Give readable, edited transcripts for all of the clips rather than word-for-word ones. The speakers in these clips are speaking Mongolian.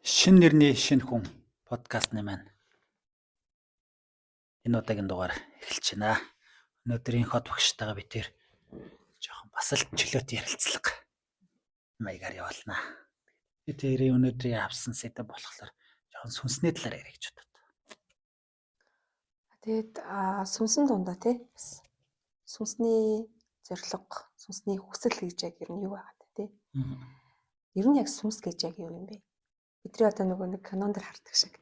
Шин нэрний шинэ хүн подкастны маань энэ удаагийн дугаар эхэлж байна. Өнөөдрийн хот багштайгаа бид тэр жоохон бас л чөлөөт ярилцлага маягаар явуулна. Би тэрийн өнөөдрийн авсан сэдв болохоор жоохон сүнсний талаар ярих гэж бодод. Тэгээд сүнсэн дундаа тий бас сүнсний зорилго, сүнсний хүсэл гэж яг ер нь юу байгаа тий. Ер нь яг сүнс гэж яг юу юм бэ? Бидний одоо нөгөө нэг канон дээр хардаг шиг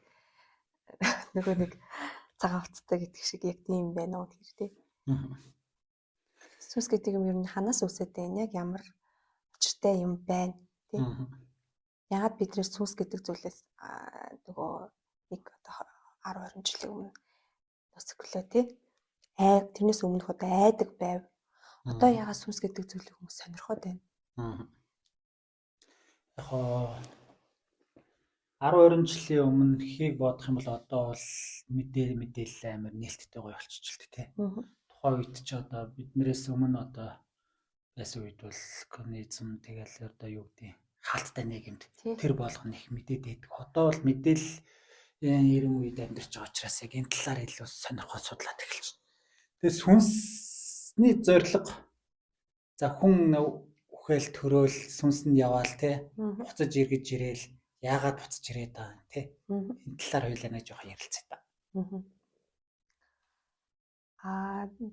нөгөө нэг цагаан утастай гэдэг шиг яг тийм байна уу тэр тий. Сүнс гэдэг юм ер нь ханаас үсээд байна? Яг ямар учиртай юм байна тий. Ягаад бидний сүнс гэдэг зүйлээс нөгөө нэг одоо 10 20 жилийн өмнө өсөглөө тий. Тэрнээс өмнөх одоо айдаг байв. Одоо ягаад сүнс гэдэг зүйлийг хүмүүс сонирхоод байна? Яг 10 жилийн өмнөхийг бодох юм бол одоо бол мэдээлэл амар нээлттэй гоё болчихлоо тий. Тухайн үед ч одоо биднээс өмнө одоо байсан үед бол коммунизм тэгэл одоо юу гэдэг хаалттай нийгэмд тэр болгоно их мэдээд байдаг. Одоо бол мэдээлэл ирэн үед амьдарч байгаа учраас яг энэ талаар илүү сонирхоод судлаад эхэлж байна. Тэгээ сүнсний зорилго за хүн үхэл төрөөл сүнсэнд яваал те буцаж эргэж ирээл яагаад буцаж ирээд байгаа юм те энэ талаар хоёулаа нэг жоох ярилцъя та.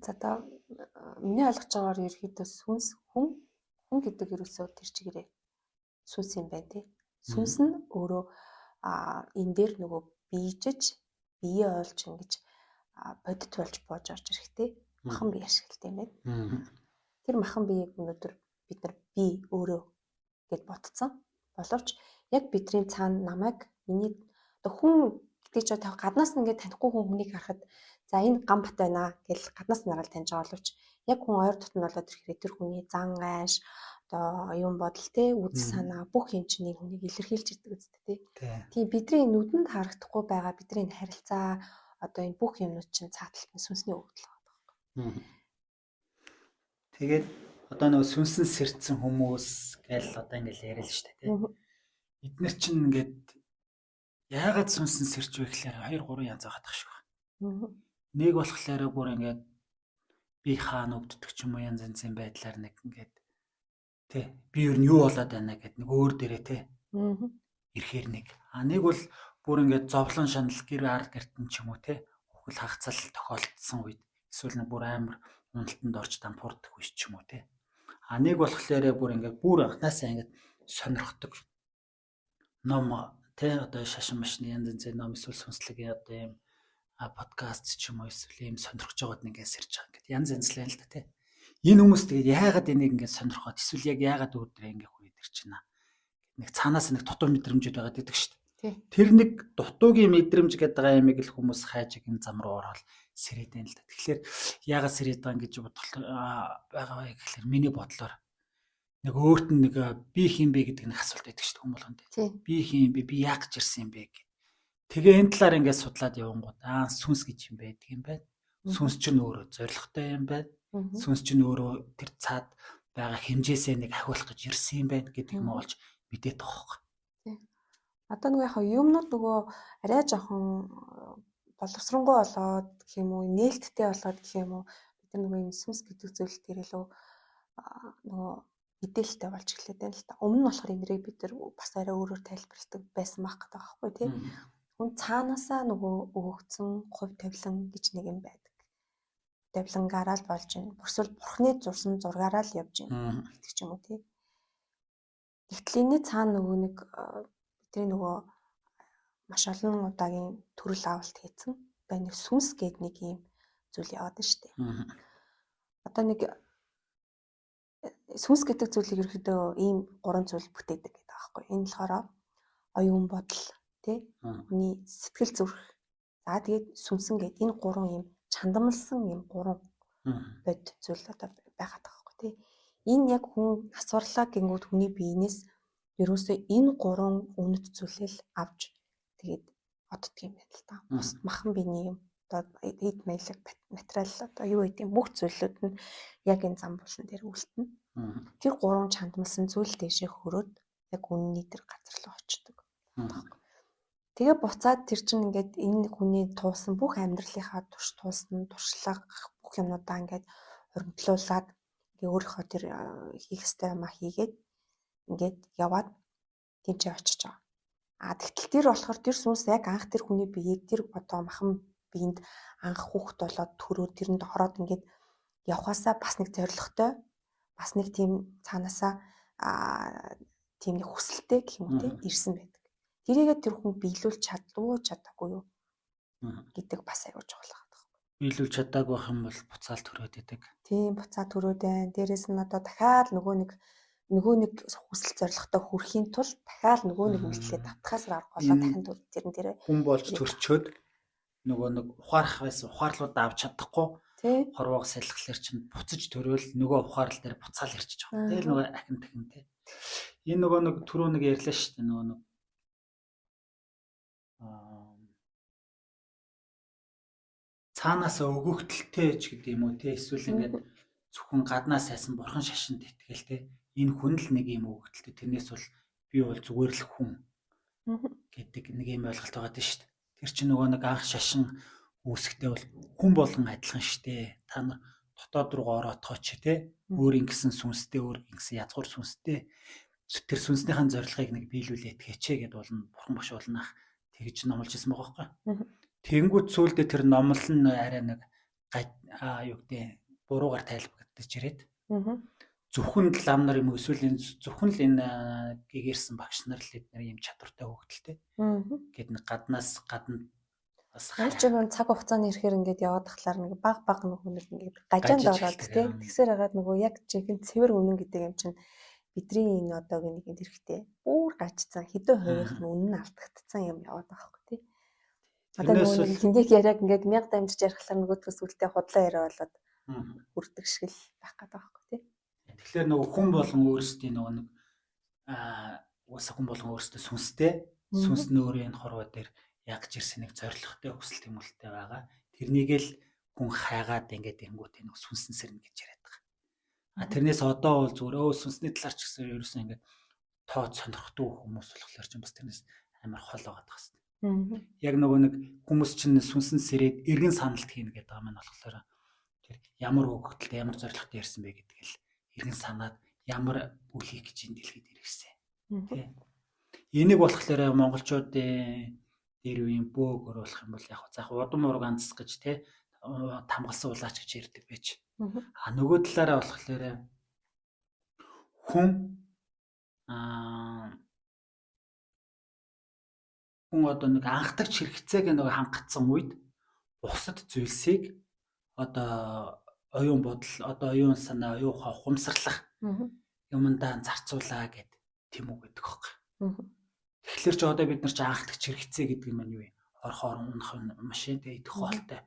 За одоо миний ойлгож байгаагаар ерөөхдөө сүнс хүн гэдэг ерөөсөө тэр чигээрээ сүнс юм байна тий. Сүнс нь өөрөө энэ дээр нөгөө биежиж бие олж ингэж бодит болж боож орж ирэхтэй махан бие ашигладаг юм байна. Тэр махан биеийг өнөөдөр бид нар би өөрөө гэд ботцсон. Боловч яг бидний цаана намайг миний одоо хүн гэдэг чинь гаднаас нь ингээд танихгүй хүнийг харахад за энэ гам бат байна гэж гаднаас нь хараад таньж байгаа боловч яг хүн ойр дотн болоод ирэхээр тэр хүний зан гайш одоо оюун бодол те үдс санаа бүх юм чинь нэг хүнийг илэрхийлж идэг үстэй те. Тийм бидний нүдэнд харагдахгүй байгаа бидний харилцаа одоо энэ бүх юмнууд чинь цааталт нь сүнсний өгдөл байгаа. Тэгээд одоо нөгөө сүнсэн сэрдсэн хүмүүс гэж одоо ингээл яриа л штэ тий. Эднэр чинь ингээд яагаад сүнсэн сэрч вэ гэхээр 2 3 янз байгаа шиг байна. Нэг болохоор бүр ингээд би хаана өвддөг ч юм уу янз янзын байдлаар нэг ингээд тий би юу нь юу болоод байна гэд нэг өөр дээрээ тий. Ирэхээр нэг нэг бол бүр ингээд зовлон шанал гэр ард гертэн ч юм уу тий хөл хагацал тохиолдсон үед эсвэл нэг бүр амар уналтанд орж дампуурдаг үе ч юм уу тий. Нэг болохоор бүр ингээд бүр анхнаасаа ингээд сонирхдаг ном тий одоо шашин машины янз янзын ном эсвэл сүнслэгийн одоо юм подкаст ч юм уу эсвэл юм сонирхож байгаад ингээд сэрж байгаа ингээд янз янз л байна л да тий. Энэ хүмүүс тэгээд яагаад энийг ингээд сонирхоод эсвэл яг яагаад өөдрөө ингээд хүрээд ирчихнэ. Нэг цаанаас нэг дутуу мэдрэмжүүд байгаад идэг шүү дээ. Тэр нэг дутуугийн мэдрэмж гэдэг байгаа юмыг л хүмүүс хайж энэ зам руу ороод сэрээд байна л да. Тэгэхээр яагаад сэрээд байгаа гэж бодох байгаа вэ гэхээр миний бодлоор нэг өөрт нь нэг би хин бэ гэдэг нэг асуулт байдаг шүү дээ хүмүүс болгонд. Би хин бэ? Би яах гэж ирсэн юм бэ гэх. Тэгээ энэ талаар ингээд судлаад явангууд сүнс гэж юм байдаг юм байна. Сүнс чинь өөрөө зоригтой юм байна. Сүнс чинь өөрөө тэр цаад байгаа хэмжээсээ нэг ахиулах гэж ирсэн юм байна гэдэг юм олж мэдээд байгаа юм. Одоо нөгөө яг юмнууд нөгөө арай жоохон боловсронгуй болоод гэх юм уу нээлттэй болоод гэх юм уу бид нар нөгөө юм сүнс гэдэг зүйл дээр илүү нөгөө мэдээлэлтэй болж эхлэв байна л та. Өмнө нь болохоор энэрийг бид нар бас арай өөрөөр тайлбарладаг байсан байх гэдэг байхгүй тий. Хүн цаанаасаа нөгөө өгөгдсөн хувь тавилан гэж нэг юм байдаг. Тавилангаараа л болж байна. Бүрсэл бурхны зурсан зургаараа л явж байна гэдэг ч юм уу тий. Гэтэл энэ цаана нөгөө нэг бидний нөгөө маш олон удаагийн төрөл авалт хийсэн. Одоо нэг сүнс гэдэг нэг юм зүйл яваад байна шүү дээ. Одоо нэг сүнс гэдэг зүйлийг ерөөдөө ийм 3 зүйл бүтээдэг гэдэг байгаа байхгүй. Энэ болохоор оюун бодол тий хүний сэтгэл зүрх. За тэгээд сүнсэн гэдэг энэ 3 юм чандамлсан юм 3 бод зүйл одоо байгаад байгаа байхгүй тий. Энэ яг хүн асуурлаа гингүүд хүний биенээс ерөөсөө энэ 3 үнэт зүйлэл авч тэгээд оддөг юм байна л та. Бус махан биений юм одоо эд маялаг материал одоо юу гэдэг бүх зүйлүүд нь яг энэ зам булан дээр үлдэнэ. Тэр 3 чандмалсан зүйл дэшээ хөрөөд яг үнний тэр газар руу очдог. Тэгээ буцаад тэр чинь ингээд энэ хүний туусан бүх амьдралынхаа туусан туршлага бүх юмудаа ингээд хөргөмтлүүлээд ингээ өөрийнхөө тэр хийх ёстой юм хийгээд ингээд яваад тэнцээ очиж байгаа. Тэгтэл тэр болохоор тэр сүнс яг анх тэр хүний биеийг тэр одоо махан биед анх хүүхэд болоод төрөө тэрэнд ороод ингээд явхаасаа бас нэг зоригтой бас нэг тийм цаанаасаа тийм нэг хүсэлтэй гэх юм уу тийм ирсэн байдаг. Тэрийгээ тэр хүн биелүүлж чадаагүй юу гэдэг бас аягүй чухал байгаа. Биелүүлж чадаагүй байх юм бол буцаал төрөөд идэг. Тийм буцаа төрөөд байна. Дээрээс нь одоо дахиад нөгөө нэг хүсэл зоригтой хүрэхийн тулд дахиад нөгөө нэг мэдлэлээ татхаас аргагүй болоо дахин тэрэн дээрээ хүн болж төрчөөд нөгөө нэг ухаарлууд авч чадахгүй хорвоог салхилэр чинь буцаж төрөөл нөгөө ухаарлал дээр буцаал ирчихэж байгаа. Тэгэл нөгөө ахин тахин тий. Энэ нөгөө нэг түрүү нэг ярьлаа шүү дээ нөгөө нэг цаанаас өгөгдөлтэй ч гэдэг юм уу тий эсвэл ингээд зөвхөн гаднаас хайсан бурхан шашинд итгэл тий энэ хүн л нэг юм өгөгдөлтэй тэрнээс бол би бол зүгээр л хүн гэдэг нэг юм ойлголт байгаа дээ шүү дээ. Тэр чинь нөгөө нэг анх шашин үүсгтээ бол хүн болгон адилхан штэ. Та нар дотоод руу ороотгоо ч тий өөр ингэсэн сүнстэй өөр ингэсэн язгуур сүнстэй тэр сүнснийхэн зорилгыг нэг биелүүлээд хэчээ гэд болно бурхан багш болно тэгж номлож ирсэн байгаа байхгүй. Тэнгүүд сүулдэ тэр номлол нь арай нэг юу гэдэг буруугаар тайлбарлагдаж ирээд зөвхөн л ам нар юм эсвэл зөвхөн л энэ гэгэрсэн багш нар л эдгээр юм чадвартай хөвгөлтэй гэд нэг гаднаас гадна бас хайлж нэг цаг хугацааны ирэхээр ингээд яваад тахлаар нэг баг нэг ингээд гажаанд ороод тий тэгсээр хагаад нөгөө яг жинхэнэ цэвэр үнэн гэдэг юм чинь бидний энэ одоогийн нэг хэрэгтэй бүр гажцсан хэдэн хувийнх нь үнэн автагдсан юм яваад байгаа байхгүй тий. Одоо нөгөө хиндийг яриаг ингээд 1000 дамжиж ярихлаар нөгөөдгөөс үлдээ худлаа яриа болоод хүрдэг шиг л байх гэдэг байхгүй тий. Тэгэхээр нөгөө хүн болгон өөрсдийн нөгөө нэг уусаа хүн болгон өөрсдөө сүнстэй сүнс нь өөрөө энэ хорвоо дээр ягж ирсэн нэг зоригтой хүсэл тэмүүлэлтэй байгаа. Тэрнийг л хүн хайгаад ингээд ингүүт нэг сүнсэн сэрнэ гэж яриад байгаа. Тэрнээс одоо бол зүгээр сүнсний талаар ч гэсэн ерөөсөн ингээд тоод сонирхдаг хүмүүс болохоор ч бас тэрнээс амар хол байгаа даа хэвээр. Яг нөгөө нэг хүмүүс чинь сүнсэн сэрээд эргэн саналт хийнэ гэдэг байгаа маань болохоор тэр ямар өгөгдөлтэй ямар зоригтой ярьсан бэ гэдгийг л эргэн санаад ямар үйл хийх гэж энэ дэлхийд ирсэн. Тэ. Энийг болохоор монголчуудын дээр үеийн бөөг оруулах юм бол яг заах удам ураг анцс гэж те тамгалсан улаач гэж ярьдаг байж. Нөгөө талаараа болохоор хүн одоо нэг анхдагч хэрэгцээг нэг хангацсан үед бусад зүйлсийг одоо оюун бодол одоо оюун санаа оюун ухамсарлах юмдаа зарцуулаа гэд тийм үг гэдэг хөөх. Тэгэхээр ч одоо бид нар ч анхдагч хэрэгцээ гэдэг юм юу вэ? Орхоор унах машинтай идэх хоолтой.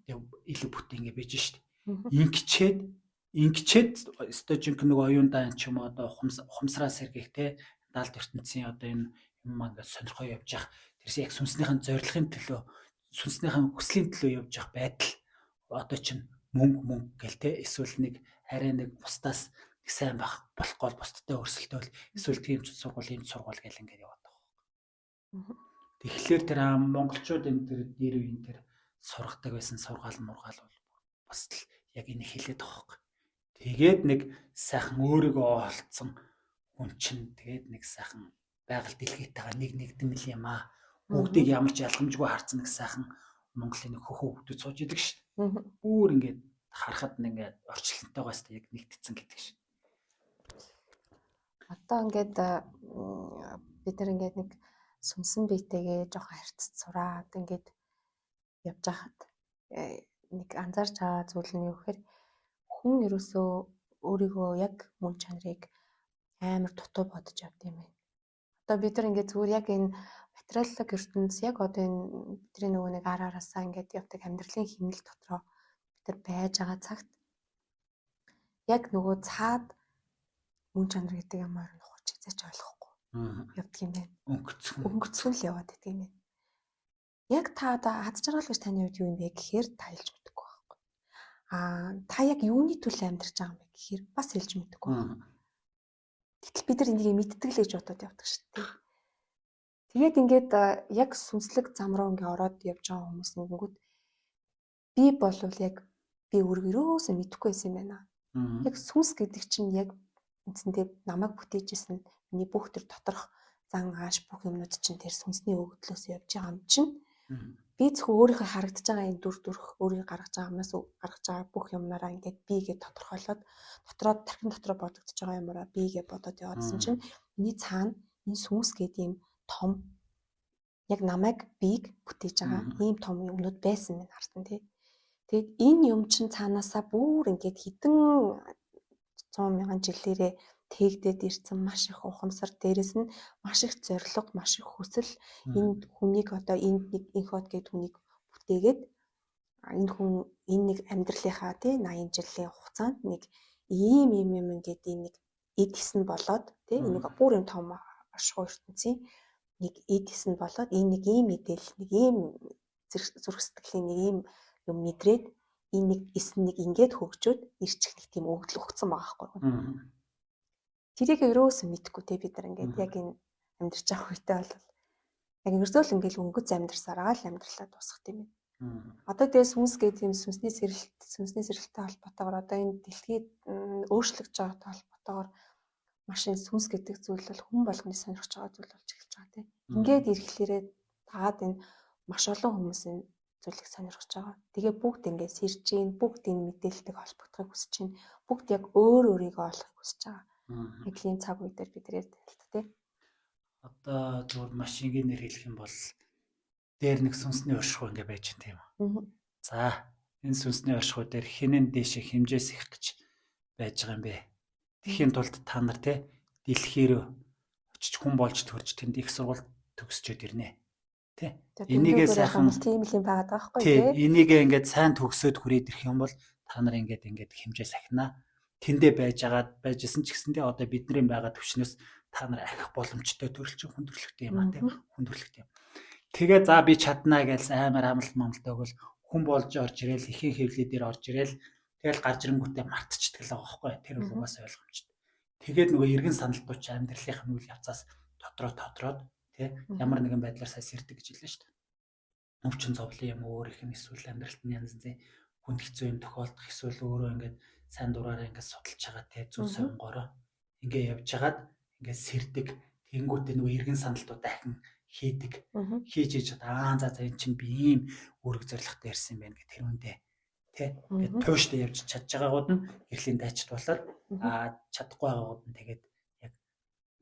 Тэгээ илүү бүтээн ингэ байж шít. Ингэчээд өстой жинхэнэ нэг оюундаа ч юм уу одоо ухамсараа сэргийх те даалт ертөнцийн одоо энэ юм ингээд сонирхоо явж явах тэрс яг сүнснийхэн зорилгын төлөө сүнснийхэн хүслийн төлөө явж явах байдал одоо чинь мөнгө гэл те эсвэл нэг арай нэг бусдаас нэг сайн байх болохгүй бусдтай өрсөлдөөл эсвэл тийм ч сургууль юм сургууль гэл ингээд яваад байгаа. Тэгэхээр тэр монголчууд энэ тэр дээр үеийн тэр сургадаг байсан сургаал мургаал бол бас л яг энэ хэлээд байгаа. Тэгээд нэг сайхан өөрийгөө олцсон хүн чинь тэгээд нэг сайхан байгаль дэлхийтэйгээ нэгдэмэл юм аа. Бүгдийг ямар ч ялгамжгүй харцсан нэг сайхан Монголын нэг хөхөө хүмүүс сууж идэг шүү дээ. Бүр ингээд харахад ингээд орчлонтойгоос яг нэгдсэн гэдэг шүү. Одоо ингээд бид нар ингээд нэг сүнсэн биетэйгээ жоохон харьцаж сураад ингээд явж хахад нэг анзаарч байгаа зүйл нь юу гэхээр хүн ерөөсөө өөрийгөө яг мөн чанарыг амар дутуу бодож явд юм байна. Одоо бид нар ингээд зүгээр яг энэ материаллык ертөнц яг одоо энэ бидний нөгөө нэг араасаа ингээд явдаг амьдралын хэмнэл дотроо бид нар байж байгаа цагт яг нөгөө цаад мөн чанар гэдэг юм ойр нухаж хязгаарч ойлгохгүй явдаг юм байна. Өнгөцгөн л яваад байдаг юм байна. Яг та одоо аз жаргал гэж таны хувьд юу юм бэ гэхээр та хэлж мэдэггүй байхгүй. Та яг юуны төлөө амьдарч байгаа юм бэ гэхээр бас хэлж мэдэггүй. Гэтэл бид нар энийг мэддэг л гэж бодоод явдаг шүү дээ. Тэгээд ингээд яг сүнслэг зам руу ингээ ороод явж байгаа хүмүүс нэгэнгүүд би болвол яг би өөргөрөөсөө мэдэхгүй байсан юм байна. Яг сүнс гэдэг чинь яг үндсэндээ намайг бүтээжсэн миний бүх төр доторх зан ааш бүх юмнууд чинь тэр сүнсний өгдлөөс явж байгаа юм чинь би зөвхөн өөрийнхөө харагдаж байгаа энэ дүр төрх өөрийг гаргаж байгаа юмнаас гаргаж байгаа бүх юмнараа ингээд бигээ тодорхойлоод дотроо тархин дотроо бодогдож байгаа юмараа бигээ бодоод яваадсэн чинь миний цаана энэ сүнс гэдэг юм том яг намайг бийг бүтээж байгаа ийм том юмнууд байсан минь хартан тий. Тэгээд энэ юм чинь цаанаасаа бүр ингээд хэдэн 100,000 жилээрээ тээгдээд ирсэн маш их ухамсар дээрэс нь маш их зориг маш их хүсэл энэ хүнийг одоо энэ нэг инхот гэдэг хүнийг бүтээгээд энэ хүн энэ нэг амьдралынхаа тий 80 жилийн хугацаанд нэг ийм юм ингээд энэ нэг эд хэсн болоод тий энийг бүр юм том ашгүй ертөнцийн нэг эд хэсн болоод энэ нэг ийм мэдээлэл нэг ийм зүрх сэтгэлийн нэг ийм юм мэдрээд энэ нэг эсн нэг ингээд хөгжөөд ирчих нэг тийм өгдөл өгцөн байгаа байхгүй. Тэрийг ерөөсөө мэдэхгүй те бид нар ингээд яг энэ амьдарч байгаа үедээ бол яг ерөөсөө л ингээд өнгөц амьдарсараа л амьдралаа дуусгах юм. Одоо тэгээ сүнс гэдэг юм сүнсний сэрэлттэй холбоотойгоор одоо энэ дэлхийд өөрчлөгдөж байгаатай холбоотойгоор маш их сүнс гэдэг зүйл бол хүн болгоны сонирхож байгаа зүйл болж эхэлж байгаа тийм. Ингээд ирэхлээрээ таад энэ маш олон хүмүүс энэ зүйлийг сонирхож байгаа. Тэгээ бүгд ингээд сэрж гин бүгд энэ мэдээлэлтэйг холбогдохыг хүсэж байна. Бүгд яг өөр өөрийгөө олохыг хүсэж байгаа. Яг л энэ цаг үе дээр бид нэр танилт тийм. Одоо зөвхөн машингээр хэлэх юм бол дээр нэг сүнсний оршихуй ингээ байж байна тийм үү. За энэ сүнсний оршихуй дээр хинэн дээшээ хэмжээс их гэж байж байгаа юм бэ. Тэхийн тулд та нар те дэлхий рүү очиж хүн болж төрж тэнд их сургууль төгсчөөд ирнэ. Тэ. Энийгээ сайхан тийм л юм байгаад байгаа байхгүй тий. Энийгээ ингээд сайн төгсөөд хүрээд ирэх юм бол та нар ингээд хэмжээ сахина. Тэндээ байжсэн ч гэсэндээ одоо бидний байгаа төвчнөөс та нар ахих боломжтой төрөлчин хүндрэлтэй юм а тийм хүндрэлтэй. Тэгээ за би чаднаа гэж амар амлалт мамлалт өгвөл хүн болж орж ирээл ихийн хэвлээ дээр орж ирээл тэгэл гарч ирэнгүүтээ мартчихдаг л байгаа байхгүй. Тэр бол угаасаа ойлгомжтой. Тэгээд нөгөө эргэн саналтууч амьдралынх нь үйл явцаас тодроод тий ямар нэгэн байдлаар сайн сэрдэг гэж хэллээ шүү дээ. Өвчин зовлон юм өөр их нь эсвэл амьдралт нь янз янзын хүнд хэцүү юм тохиолдох эсвэл өөрөө ингээд сайн дураараа ингээд судалж байгаа тий зүг сонгороо ингээд явж хагаад ингээд сэрдэг тэнгүүтээ нөгөө эргэн саналтууд дахин хийдэг хийж за энэ чинь би ийм үүрэг зорилготой ярьсан юм байна гэх тэр үндэ тий ингээд тууштай явж чадж байгаагууд нь эрхлийн дайчд болоод чадахгүй байгаагууд нь тэгээд яг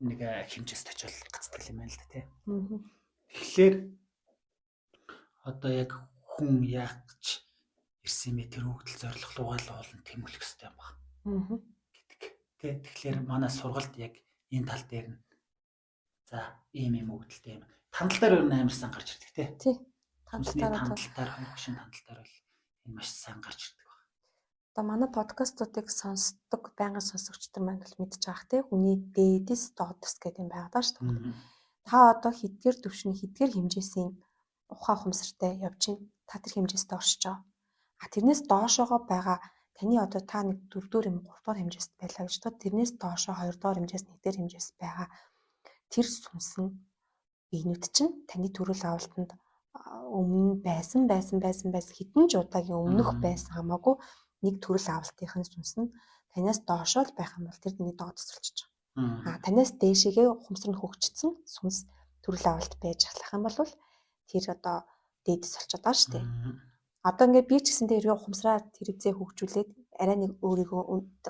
нэг хэмжээс очил гацдаг юм байна л да тий. Тэгэхээр одоо яг хүн яах гэж ирсэн юм тэр хөвгдөл зорилголуугаа л олон тэмүүлэх хэрэгтэй юм байна гэдэг тий. Тэгэхээр манай сургалт яг энэ тал дээр нь за ийм хөвгдөлтэй юм тандалтаар өөр амарсан гарч ирдэг тий. Тандалтаар хөнгөшин тандалтаар бол энэ маш сайн гарч ирдэг байна. Одоо манай подкастуудыг сонсдог байнгын сонсогчдод маань бол мэдж байгаа тий. Хүний дээдэс доодос гэдэг юм байгаа даа шүү дээ. Та одоо хэдгээр төвшний хэдгээр хэмжээсийн ухаан ухамсартай явж чинь та тэр хэмжээстэй оршиж байгаа. Тэрнээс доошоогоо байгаа таны одоо та нэг 4-р юм 3-р хэмжээст байлаа гэж бодоод тэрнээс доошоо 2-р хэмжээс 1-р хэмжээс байгаа тэр сүнсэн биенүүд чинь таны төрөл авалтанд өмнө байсан хэдэн ч удаагийн өмнөх байсан хамаагүй нэг төрөл авалтын сүнс нь танаас доошоо л байх юм бол тэр таны доод тасалж байгаа. Танаас дээшээгээ ухамсар нь хөгжсөн сүнс төрөл авалт байж ахлах юм бол тэр одоо дээдэс болчиход байгаа шүү дээ. Одоо ингээд би ч гэсэн тэр ухамсараа тэрвзээ хөгжүүлээд арай нэг өөрийгөө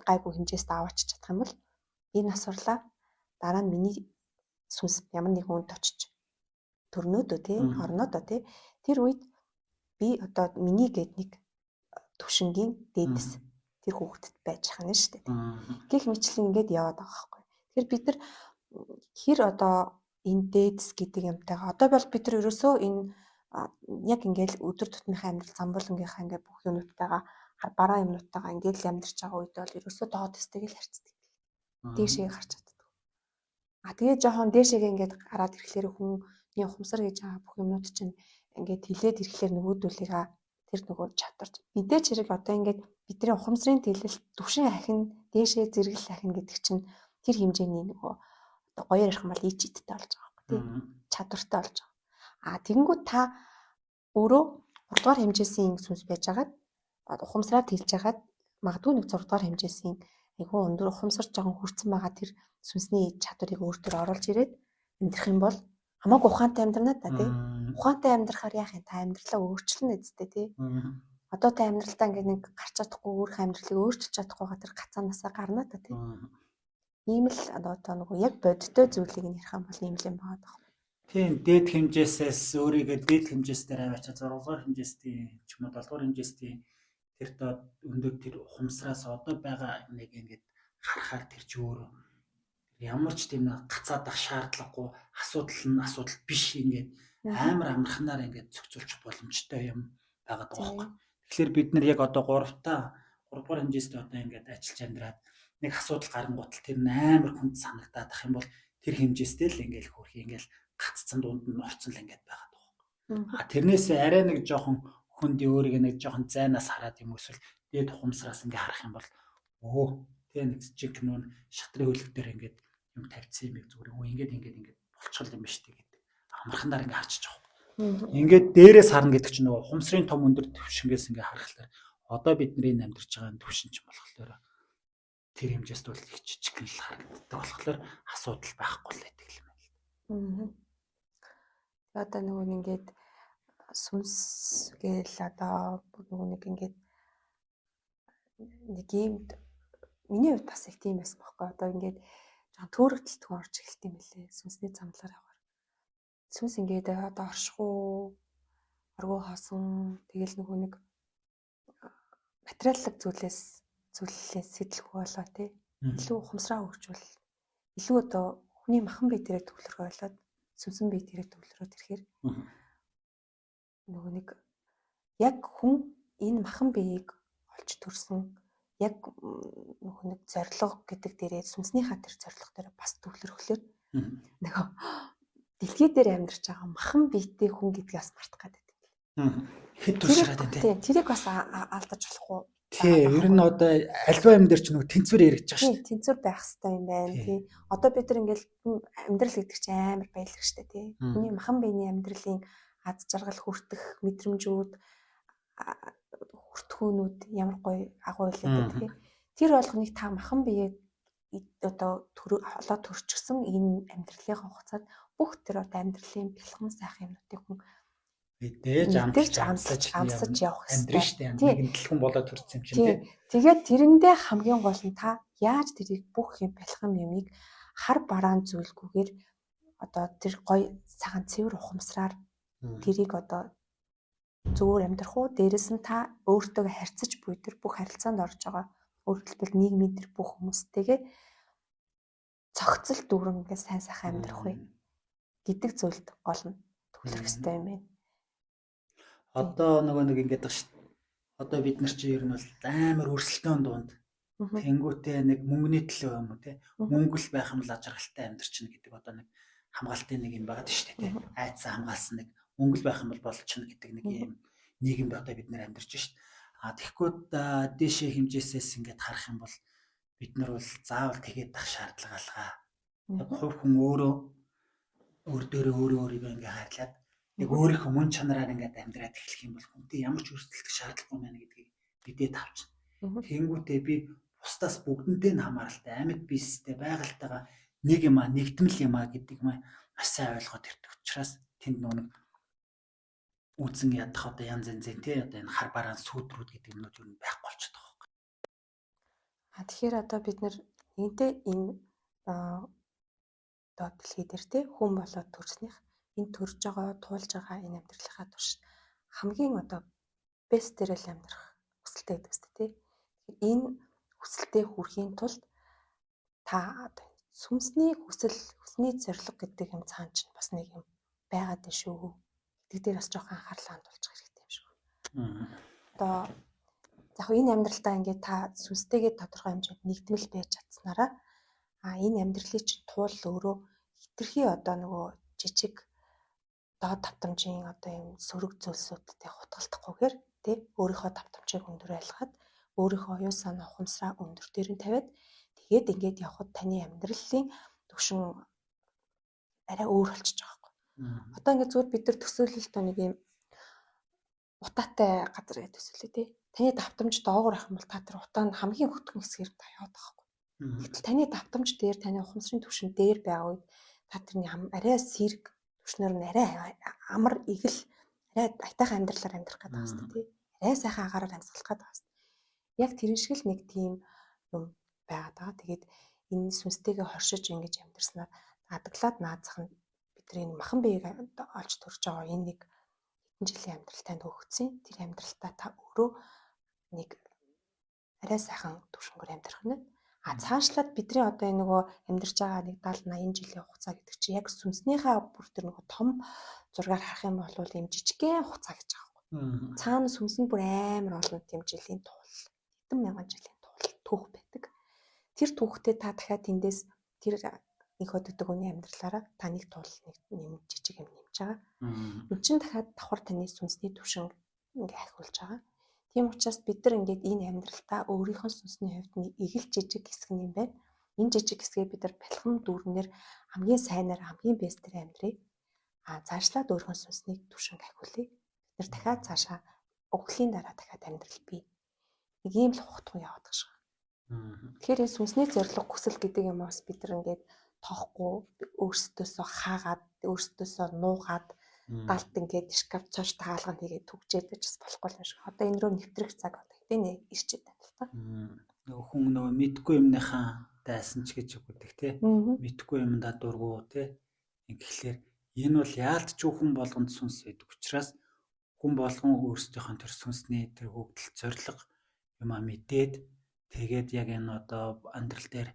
гайгүй хэмжээст аваач чадах юм бол би насварлаа дараа нь миний сүнс ямар нэг хүнд очиж төрнөөдөө тий орнодоо тий тэр үед би одоо миний гээд нэг төвшингийн дээдэс тэр хүүхдэд байж хана шүү дээ. Гэх мэтлэн ингээд яваад байгаа байхгүй. Тэгэхээр бид нар хэр одоо энэ дээдэс гэдэг юмтайгаа одоо бол бид нар ерөөсөө энэ яг ингээд өдөр тутмынхаа амьдрал замбуулангийнхаа ингээд бүх юмнуудтайгаа бараа юмнуудтайгаа ингээд л амьдарч байгаа үед бол ерөөсөө доод төстэйг л харьцдаг. Дээшээ гарч чаддаг. Тэгээ жоохон дээшээгээ ингээд гараад ирэхлээр хүний ухамсар гэж байгаа бүх юмнууд чинь ингээд хилээд ирэхлээр нөгөөдөлийг тэр нөгөө чатарч мэдээч хэрэг одоо ингээд бидний ухамсарын тэлэл түвшин ахин дээшээ зэрэгэл ахин гэдэг чинь тэр хэмжээний нөгөө одоо гоёор ярих юм бол ичиттэй болж байгаа байхгүй тий. чадвартай болж байгаа. Тэгэнгүүт та өөрөө 3 дугаар хэмжээсийн сүнс байж хагаад ухамсараа тэлж хагаад магадгүй нэг 6 дугаар хэмжээсийн айгүй өндөр ухамсар жоохон хүрсэн байгаа тэр сүнсний чадварыг өөртөө оруулж ирээд амьдрах юм бол хамаагүй ухаантай амьдрнаа та тий. Ухаантай амьдрахаар яах юм, та амьдралаа өөрчлөнө үсттэй тий. Одоо та амьдралдаа ингээд нэг гарч чадахгүй өөрөх амьдралыг өөрчилж чадахгүйгаа тэр гацаанаасаа гарна та тий. Ийм л одоо нөгөө яг бодиттой зүйлийг нь ярих юм бол ийм л юм байгаа даа. Тийм дээд хэмжээсээс өөрийгөө дээд хэмжээс дээр аваачаа 6 дугаар хэмжээсийн ч юм уу 7 дугаар хэмжээсийн тэр доод өндөр тэр ухамсараас одоо байгаа нэг ингээд харахаар тэр ч өөр ямар ч тийм гацаадах шаардлагагүй асуудал биш ингээд амар амархнаар ингээд зохицуулчих боломжтой юм байгаа даа. Тэгэхээр бид нар яг одоо 3 дугаар хэмжээст одоо ингээд ажиллаж амьдраад нэг асуудал гарангуут тэр амар хүнд санагдаад ах юм бол тэр хэмжээстэй л ингээд хөрх ингээд гаццсан дунд нь орцсон л ингээд байгаа даа. Тэрнээс арай нэг жоохон хүнд өөрийг нэг жоохон зайнаас хараад юм эсвэл дээд ухамсараас ингээд харах юм бол тэг нэг чиг нүүн шатрын хөлөг дээр ингээд юм тавьчихсан юм зүгээр ингээд болчихвол юм биш тэг гэдэг. Амархандаар ингээд харчих жоох. Ингээд дээрээс харна гэдэг чинь нөгөө ухамсарын том өндөр төвшингээс ингээд харахаар одоо бидний амьдарч байгаа төвшин ч болохоор тэр хэмжээст бол их жижиг л харагддаг болохоор асуудал байхгүй л байдаг юм байна. Одоо нөгөө ингээд сүнс гээл одоо нөгөө нэг ингээд нэг юмд миний хувьд бас их тийм байсан байхгүй. Одоо ингээд төөрөгдөлтгөн орж эхэлт юм лээ. Сүнсний замлаар яваар. Сүнс ингээд одоо оршихуу оргоо хоосон тэгэл нөгөө нэг материаллык зүйлээс сэтлэхгүй болоо тий. Илүү ухамсараа хөгжүүл. Илүү одоо хүний махан бие дээрээ төвлөрөө болоод сүнсэн бие дээрээ төвлөрөөд ирэхээр нөгөө нэг яг хүн энэ махан биеийг олж төрсөн яг нөгөө нэг зорилго гэдэг дээрээ сүнснийхаа тэр зорилго дээр бас төвлөрөхлөөр нөгөө дэлхий дээр амьдарч байгаа махан биетэй хүн гэдгээс мартах гэдэг юм. Хэд туршираад байна тий. Тэрийг бас алдаж болохгүй. Тий, ер нь одоо альва юм дээр ч нөгөө тэнцвэр яригдж байгаа шүү дээ. Тэнцвэр байх хэрэгтэй юм байна тий. Одоо бид нар ингээл амьдрал гэдэг чинь амар баялаг штэ тий. Хүний махан биений амьдралын аз жаргал хүртэх мэдрэмжүүд хүртхүүнүүд ямар гоё агуу илээ тий. Тэр болгоныг та махан биеэ одоо олоод төрчихсөн энэ амьдралынхаа хугацаанд бүх тэр одоо амьдралын бэлхэн сайхан юмнуудыг хүн мэдээж амсаж явах амьдрын штэ нэг дэлхэн болоод төрсөн юм чинь тий. Тэгээд тэрэндээ хамгийн гол нь та яаж тэрийг бүх юм бэлхэн юмыг хар бараан зүйлгүйгээр одоо тэр гоё цагаан цэвэр ухамсараар тэрийг одоо зөвөр амьдрах уу, дээрэс нь та өөртөө харьцаж буй тэр бүх харилцаанд орж байгаа өөрөлдөл нийгмийн тэр бүх хүмүүстэйгээ цогцол дүүрэн ингээд сайн сайхан амьдрах вэ гэдэг зүйлд гол нь төвлөрөх хэрэгтэй юм байна. Одоо нөгөө нэг ингээд байгаа шүү дээ. Одоо бид нар чинь ер нь бол амар өрсөлдөөн дунд тэнгүүтээ нэг мөнгөний төлөө юм уу те. Мөнгө л байх юм л ажиргалтай амьдрчна гэдэг одоо нэг хамгаалтын нэг юм байгаа шүү дээ те. Айцсан хамгаалсан нэг мөнгө л байх юм бол болчихно гэдэг нэг юм нийгэмд одоо бид нар амьдарч шүү дээ. Тэгэхгүй дээшээ хэмжээсээс ингээд харах юм бол бид нар бол заавал тэгээд дах шаардлага алгаа. Хувь хүн өөрийгөө ингээд хайрлаад нэг өөрийнхөө мөн чанараар ингээд амьдраад эхлэх юм бол хүнтэй ямар ч өрсөлдөх шаардлагагүй байна гэдгийг мэдээд авчихна. Тэнгүүтээ би бусдаас бүгдэнтэй нь хамааралтай амьд биестэй байгальтайгаа нэг юм нэгдмэл юм гэдэг маш сайн ойлгоод ирдэг учраас тэнд нэг үзэн ядах одоо янз янз тий одоо энэ хар бараан сүүдрүүд гэдэг юмнууд юу байхгүй болчиход байгаа юм. Тэгэхээр одоо бид нар нэгэнтээ энэ одоо дэлхий дээр тий хүн болоод төрснийх энэ төрж байгаа туулж байгаа энэ амьдралынхаа турш хамгийн одоо бест дээрэл амьдрах хүсэлтэй гэдэг үстэй тий. Энэ хүсэлтэд хүрэхийн тулд та одоо сүнсний хүсний зорилго гэдэг юм цаан чинь бас нэг юм байгаад байна шүү. Гэдэг дээр бас жоохон анхаарлаа хандуулчих хэрэгтэй юм шиг. Одоо яг энэ амьдралдаа ингээд та сүнстэйгээ тодорхой хэмжээнд нэгдмэл байж чадсанараа энэ амьдралын чинь туул өөрөө хитрхи одоо нөгөө жижиг доод давтамжийн одоо юм сөрөг зүйлсүүдтэй хутгалтахгүйгээр тий өөрийнхөө давтамжийг өндөр байлгаад өөрийнхөө оюун санаа ухамсараа өндөр дээр нь тавиад тэгээд ингээд явхад таны амьдралын түвшин арай өөр болчихж байгаа юм. Одоо ингээд зүгээр бид нар төсөөлөлтөө нэг юм утаатай газар гэдэг төсөөлөө тий. Таны давтамж доогоор ах юм бол та тэр утаа нь хамгийн хөтгөн хэсгээр та яваад байхгүй. Гэтэл таны давтамж дээр таны ухамсарын түвшин дээр байгаа үед та тэрний арай сэрэг түвшнөр нь арай амар игэл арай айтайхан амьдралаар амьдрах гэдэг байна шүү дээ. Арай сайхан агаараар амьсгалах гэдэг байна. Яг тэрэн шиг л нэг тийм юм байгаад байгаа. Тэгээд энэ сүнстэйгээ хоршиж ингэж амьдэрснаар адаглаад наазах нь бидний махан биеийг олж төрж байгаа энэ нэг хэдэн жилийн амьдрал танд өгсөн. Тэр амьдралтаа та өөрөө нэг арай сайхан түвшингээр амьдрах нь. Цаашлаад бидний одоо энэ нөгөө амьдарч байгаа нэг 70-80 жилийн хугацаа гэдэг чинь яг сүнснийхээ бүр тэр нөгөө том зургаар харах юм бол ийм жижигхэн хугацаа гэж байгаа юм. Цаана сүнс нь бүр амар олон тийм жилийн туул, хэдэн мянган жилийн туул түүх байдаг. Тэр түүхтэй та дахиад тэндээс тэр их өддөг хүний амьдралаараа та нэг туул нэг жижиг юм нэмж байгаа. Энд чинь дахиад давхар таны сүнсний түвшин ингээ ахиулж байгаа. Тийм учраас бид нар ингээд энэ амьдралтаа өөрийнхөө сүнсний хувьд нэг ийг л жижиг хэсэг юм байна. Энэ жижиг хэсгээ бид нар бэлхэн дүүрнээр хамгийн сайнаар хамгийн бэстээр амьдрий. Цаашлаад өөрийнхөө сүнсний түвшинг ахиулъя. Бид нар дахиад цаашаа өгөлийн дараа дахиад амьдрал бий. Нэг ийм л ухтхан яваад байгаа шүү. Тэгэхээр энэ сүнсний зорилго хүсэл гэдэг юм бас бид нар ингээд тоохгүй өөрсдөөсөө хаагаад өөрсдөөсөө нуугаад галт ингээд шкаф цоош таалганд хийгээд түгжээд бас болохгүй юм шиг. Одоо энэ рүү нэвтрэх цаг одоо хэдийн ирчээд байна л та. Нөгөө хүн нөгөө мэдгүй юмныхаа дайсан ч гэж үгдэг те. Мэдгүй юмдаа дургу те. Тэгэхээр энэ бол яалтч хүн болгонд сүнс байдаг учраас хүн болгон өөрсдийнхөө тэр сүнсний тэр хөгдөл зориг юмаа мэдээд тэгээд яг энэ одоо амьдрал дээр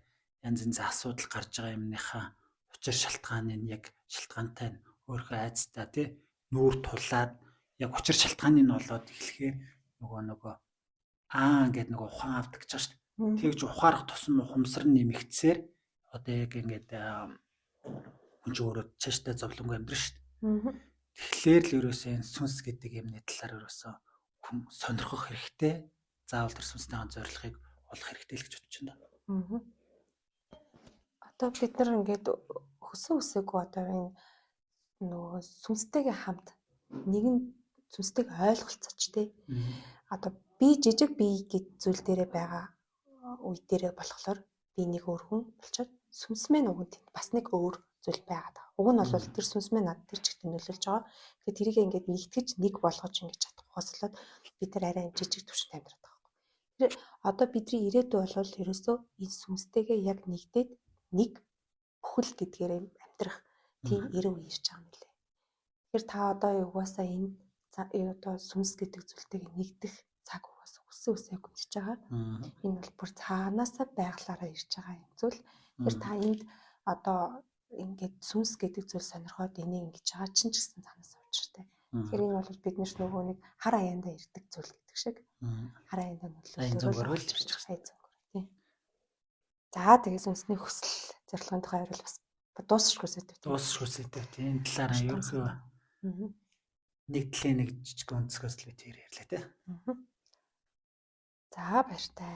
янз янз асуудал гарч байгаа юмныхаа учир шалтгааныг яг шалтгаантай нь өөрийнхөө айцтай тий нүүр тулаад яг учир шалтгааны нь болоод эхлэхээр нөгөө гэдэг нөгөө ухаан авдаг гэж байна шүү дээ. Тэгж ухаарах тусам ухамсар нь нэмэгдсээр одоо яг ингээд хүн ч өөрөө цаашдаа зовлонгүй амьдрах шүү дээ. Тэгэхээр л ерөөсөө энэ сүнс гэдэг юмны талаар ерөөсөө хүн сонирхох хэрэгтэй. Заавал тэр сүнсний зорилгыг олох хэрэгтэй л гэж бодож байна. Одоо бид нар ингээд хөсөн үсээгүй одоо энэ нөгөө сүнстэйгээ хамт нэгэн сүнстэйг ойлголцооч тий. Одоо би жижиг бие гэд зүйл дээрээ байгаа үе дээрээ болохоор би нэг өөр хүн болчиход сүнс мэн уг нь бас нэг өөр зүйл байгаад байгаа. Уг нь бол тэр сүнс мэн над тэр чигт нөлөөлж байгаа. Тэгэхээр тэрийг ингээд нэгтгэж нэг болгож ингэж чадахгүйс болоод бид нар арай жижиг түвшинд амьдраад байгаа. Тэр одоо бидний ирээдүй бол ерөөсөө энэ сүнстэйгээ яг нэгдээд нэг бүхэл гэдгээр амьдрах тийм ирүү ирж байгаа юм лээ. Тэгэхээр та одоо угаасаа энэ одоо сүнс гэдэг зүйлтэйг нэгдэх цаг угаасаа хүссэн үсээгүй гэж байгаа. Энэ бол бүр цаанаасаа байглаараа ирж байгаа юм зүйл. Тэгэхээр та энд одоо ингээд сүнс гэдэг зүйл сонирхоод энийг ингэж байгаа чинь ч гэсэн цаанаас учиртай. Тэгэхээр энэ бол биднээс нөгөө нэг хар аяндаа ирдэг зүйл гэдэг шиг. Хар аяндаа нөлөөлж ирж байгаа. Тийм. За тэгээ сүнсний хүсэл зорилгын тухай ярил бас дуусахгүй сэдв. Энэ талаараа ерөөсөө нэг талын нэг жижиг өнцгөөс л бид ярьлаа тий. За баяртай.